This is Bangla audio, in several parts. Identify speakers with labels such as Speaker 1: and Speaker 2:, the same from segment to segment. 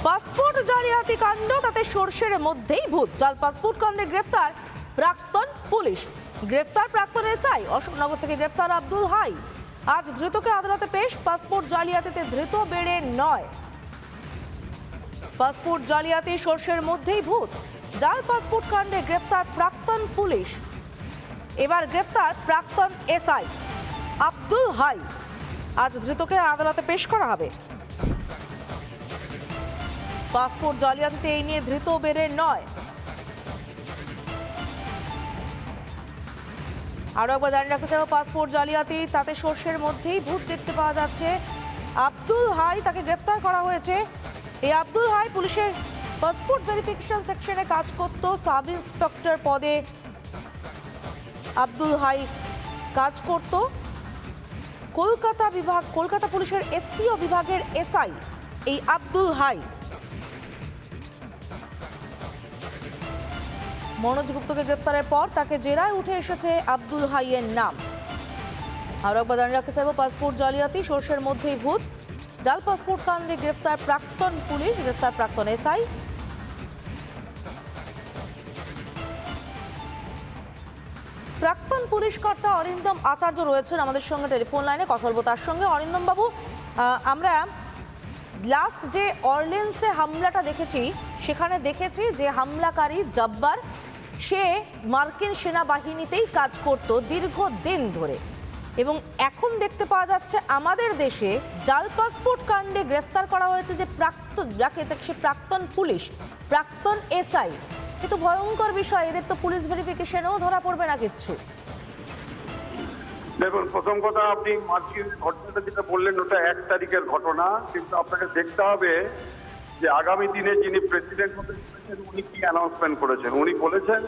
Speaker 1: পাসপোর্ট জালিয়াতি কাণ্ড, তাতে সর্ষের মধ্যেই ভূত। জাল পাসপোর্ট কাণ্ডে গ্রেফতার প্রাক্তন পুলিশ। গ্রেফতার প্রাক্তন এসআই। অশোকনগর থেকে গ্রেফতার আব্দুল হাই। আজ ধৃতকে আদালতে পেশ। পাসপোর্ট জালিয়াতিতে ধৃত বেড়ে নয়। পাসপোর্ট জালিয়াতি সর্ষের মধ্যেই ভূত। জাল পাসপোর্ট কাণ্ডে গ্রেফতার প্রাক্তন পুলিশ। এবার গ্রেফতার প্রাক্তন এসআই আব্দুল হাই। আজ ধৃতকে আদালতে পেশ করা হবে। পাসপোর্ট জালিয়াতিতে এই নিয়ে ধৃত বেড়ে নয়। আরো একবার জানিয়ে রাখতে চাইব, পাসপোর্ট জালিয়াতি তাতে সর্ষের মধ্যেই ভূত দেখতে পাওয়া যাচ্ছে। আব্দুল হাই, তাকে গ্রেফতার করা হয়েছে। এই আব্দুল হাই পুলিশের পাসপোর্ট ভেরিফিকেশন সেকশনে কাজ করত। সাব ইন্সপেক্টর পদে আব্দুল হাই কাজ করত। কলকাতা পুলিশের এসসিও বিভাগের এসআই এই আব্দুল হাই। মনোজ গুপ্তকে গ্রেফতারের পর তাকে জেরায় উঠে এসেছে আব্দুল হাইয়ের নাম। আরো একবার জানিয়ে রাখতে চাইব, পাসপোর্ট জালিয়াতি সর্ষের মধ্যেই ভূত। জাল পাসপোর্ট কাণ্ডে গ্রেফতার প্রাক্তন পুলিশ, গ্রেফতার প্রাক্তন এসআই। প্রাক্তন পুলিশ কর্তা অরিন্দম আচার্য রয়েছেন আমাদের সঙ্গে টেলিফোন লাইনে। কথা বলবো তার সঙ্গে। অরিন্দম বাবু, আমরা লাস্ট যে অরলেন্সে হামলাটা দেখেছি, সেখানে দেখেছি যে হামলাকারী জব্বার, সে মার্কিন সেনাবাহিনীতেই কাজ করত দীর্ঘদিন ধরে, এবং এখন দেখতে পাওয়া যাচ্ছে আমাদের দেশে জাল পাসপোর্ট কাণ্ডে গ্রেফতার করা হয়েছে যে প্রাক্তন পুলিশ, প্রাক্তন এসআই। কিন্তু ভয়ঙ্কর বিষয়, এদের তো পুলিশ ভেরিফিকেশনেও ধরা পড়বে না কিচ্ছু।
Speaker 2: দেখুন, প্রথম কথা, আপনি মার্কিন ঘটনাটা যেটা বললেন ওটা 1 তারিখের ঘটনা, কিন্তু আপনাকে দেখতে হবে যে আগামী দিনে যিনি প্রেসিডেন্ট হতে চলেছেন উনি কি অ্যানাউন্সমেন্ট করেছেন। উনি বলেছেন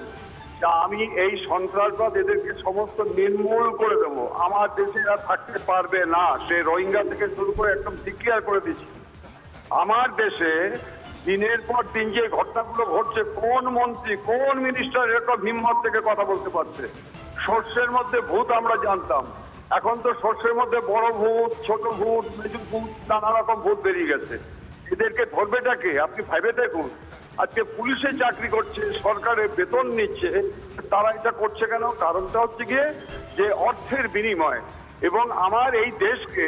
Speaker 2: যে আমি এই সন্ত্রাসবাদ এদেরকে সমস্ত নির্মূল করে দেবো, আমার দেশে এরা থাকতে পারবে না। সে রোহিঙ্গা থেকে শুরু করে একদম ডিক্লেয়ার করে দিচ্ছি। আমার দেশে দিনের পর দিন যে ঘটনাগুলো ঘটছে, কোন মন্ত্রী কোন মিনিস্টার এরকম হিম্মত থেকে কথা বলতে পারছে? সর্ষের মধ্যে ভূত আমরা জানতাম, এখন তো সর্ষের মধ্যে বড় ভূত, ছোট ভূত, মেজু ভূত, নানা রকম ভূত বেরিয়ে গেছে। এদেরকে ধরবেটা কে? আপনি ভাইবে দেখুন, আজকে পুলিশে চাকরি করছে, সরকারের বেতন নিচ্ছে, তারা এটা করছে কেন? কারণটা হচ্ছে গিয়ে যে অর্থের বিনিময়। এবং আমার এই দেশকে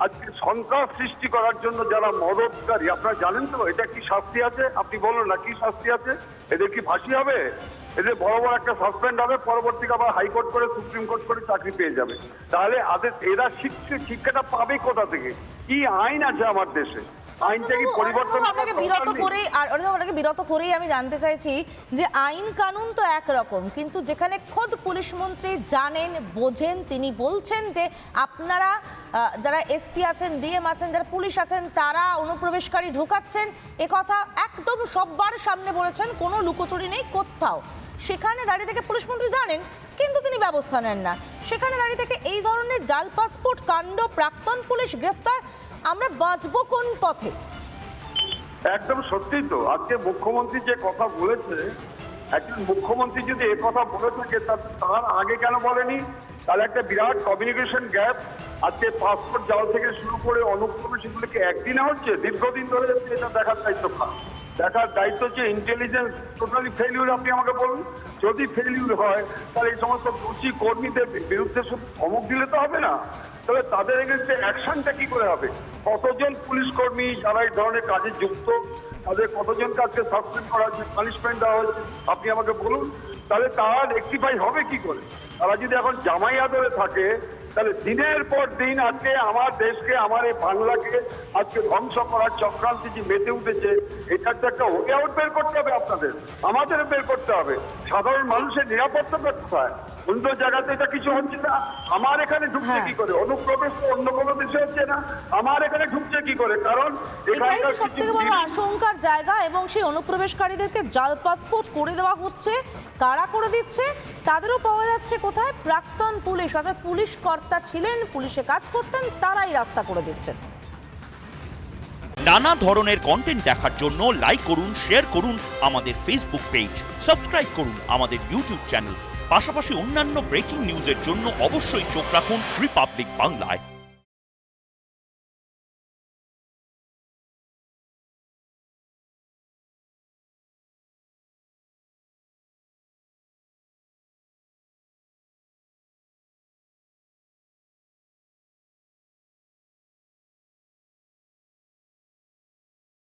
Speaker 2: আজকে সন্ত্রাস সৃষ্টি করার জন্য যারা মদতকারী, আপনারা জানেন তো এটা কি শাস্তি আছে? আপনি বলুন না, কি শাস্তি আছে? এদের কি ফাঁসি হবে? এদের বড় বড় একটা সাসপেন্ড হবে, পরবর্তীতে আবার হাইকোর্ট করে সুপ্রিম কোর্ট করে চাকরি পেয়ে যাবে। তাহলে এরা শিক্ষাটা পাবে কোথা থেকে? কি আইন আছে আমার দেশে? আইনটা কি পরিবর্তন?
Speaker 1: আপনাকে বিরত করেই আমি জানতে চাইছি যে আইন কানুন তো একরকম, কিন্তু যেখানে খোদ পুলিশ মন্ত্রী জানেন, বোঝেন, তিনি বলছেন যে আপনারা যারা এসপি আছেন, ডিএম আছেন, যারা পুলিশ আছেন, তারা অনুপ্রবেশকারী ঢোকাচ্ছেন, এ কথা একদম সবার সামনে বলেছেন, কোনো লুকোচুরি নেই কোথাও। সেখানে দাঁড়িয়ে থেকে পুলিশ মন্ত্রী জানেন, কিন্তু তিনি ব্যবস্থা নেন না। সেখানে দাঁড়িয়ে থেকে এই ধরনের জাল পাসপোর্ট কাণ্ড, প্রাক্তন পুলিশ গ্রেফতার, আমরা বাঁচবো কোন পথে?
Speaker 2: একদম সত্যি তো। আজকে মুখ্যমন্ত্রী যে কথা বলেছে, একজন মুখ্যমন্ত্রী যদি এ কথা বলে থাকে তার আগে কেন বলেনি? তাহলে একটা বিরাট কমিউনিকেশন গ্যাপ। আজকে পাসপোর্ট জাল থেকে শুরু করে অনুপ্রবেশ, এগুলোকে একদিনে হচ্ছে, দীর্ঘদিন ধরে এটা দেখার দায়িত্ব কার? দেখার দায়িত্ব হচ্ছে ইন্টেলিজেন্স। Totally failure. আপনি আমাকে বলুন, যদি ফেলিউর হয় তাহলে এই সমস্ত দোষী কর্মীদের বিরুদ্ধে শুধু ধমক দিলে তো হবে না, তবে তাদের এগেন্সে অ্যাকশনটা কি করে হবে? কতজন পুলিশ কর্মী যারা এই ধরনের কাজে যুক্ত, তাদের কতজনকে আজকে সাসপেন্ড করা হয়েছে, পানিশমেন্ট দেওয়া হয়েছে, আপনি আমাকে বলুন। তাহলে তারা রেকটিফাই হবে কি করে? তারা যদি এখন জামাই আদরে থাকে, তাহলে দিনের পর দিন আজকে আমার দেশকে, আমার এই বাংলাকে আজকে ধ্বংস করার চক্রান্তে যে মেতে উঠেছে, এটার তো একটা ওয়ে আউট বের করতে হবে আপনাদের, আমাদের বের করতে হবে। সাধারণ মানুষের নিরাপত্তাটা কোথায়? অন্য জায়গাতে এটা কিছু হচ্ছে না, আমার এখানে ঢুকছে কি করে? অনুপ্রবেশ তো অন্য কোনো দেশে হচ্ছে না, আমার এখানে ঢুকছে কি করে? কারণ
Speaker 1: এখানকার সবথেকে বড় আশঙ্কার জায়গা, এবং সেই অনুপ্রবেশকারীদেরকে জাল পাসপোর্ট করে দেওয়া হচ্ছে। কারা করে দিচ্ছে? তাদেরও পাওয়া যাচ্ছে কোথায়? প্রাক্তন পুলিশ, অর্থাৎ পুলিশ কর্তা ছিলেন, পুলিশে কাজ করতেন, তারাই রাস্তা করে দিচ্ছেন।
Speaker 3: নানা ধরনের কন্টেন্ট দেখার জন্য লাইক করুন, শেয়ার করুন আমাদের ফেসবুক পেজ, সাবস্ক্রাইব করুন আমাদের ইউটিউব চ্যানেল। পাশাপাশি অন্যান্য ব্রেকিং নিউজের জন্য অবশ্যই চোখ রাখুন রিপাবলিক বাংলায়।